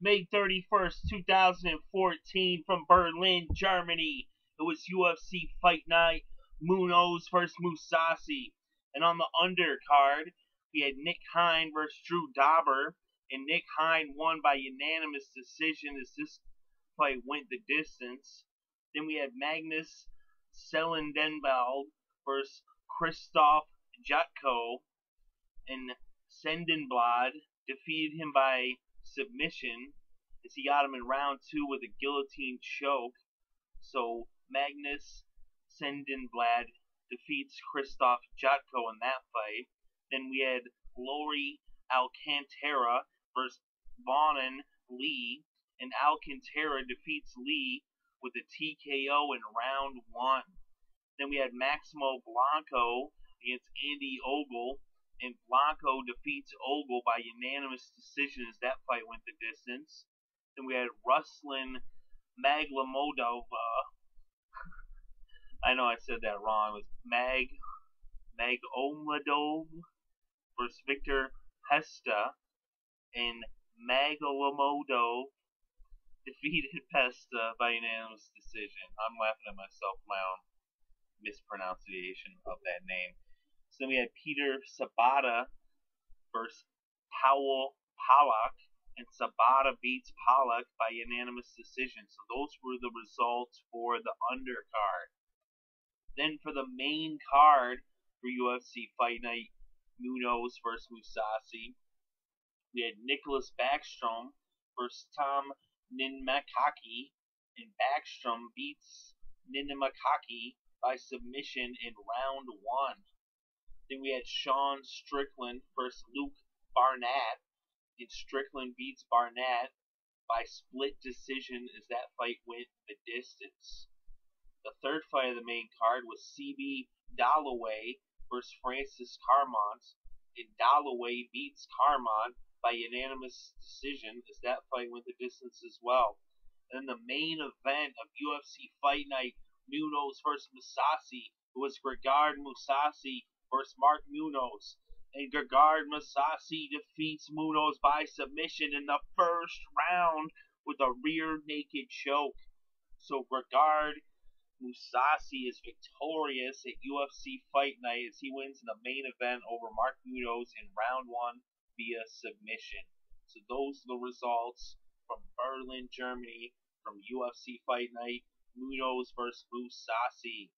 May 31st, 2014, from Berlin, Germany. It was UFC Fight Night, Munoz versus Mussasi. And on the undercard, we had Hein versus Dober, and Hein won by unanimous decision as this fight went the distance. Then we had Magnus Cedenblad versus Krzysztof Jotko, and Cedenblad defeated him by submission as he got him in round 2 with a guillotine choke. So Magnus Cedenblad defeats Krzysztof Jotko in that fight. Then we had Alcantara versus Vaughan Lee, and Alcantara defeats Lee with a TKO in round 1. Then we had Maximo Blanco against Ogle, and Blanco defeats Ogle by unanimous decision as that fight went the distance. Then we had Ruslan Magomedov. I know I said that wrong. It was Magomedov versus Viktor Pesta, and Magomedov defeated Pesta by unanimous decision. I'm laughing at myself, my own mispronunciation of that name. So then we had Peter Sobotta versus Pawlak, and Sobotta beats Pawlak by unanimous decision. So those were the results for the undercard. Then for the main card for UFC Fight Night, Munoz versus Mussasi, we had Niklas Backstrom versus Niinimaki, and Backstrom beats Niinimaki by submission in round 1. Then we had Strickland versus Barnatt, and Strickland beats Barnatt by split decision as that fight went the distance. The third fight of the main card was Dollaway versus Carmont, and Dollaway beats Carmont by unanimous decision as that fight went the distance as well. And then the main event of UFC Fight Night, Munoz versus Mussasi, was Gegard Munoz versus Munoz. And Gegard Munoz defeats Munoz by submission in the first round with a rear naked choke. So Gegard Munoz is victorious at UFC Fight Night as he wins in the main event over Munoz in round 1 via submission. So those are the results from Berlin, Germany, from UFC Fight Night, Munoz versus Mussasi.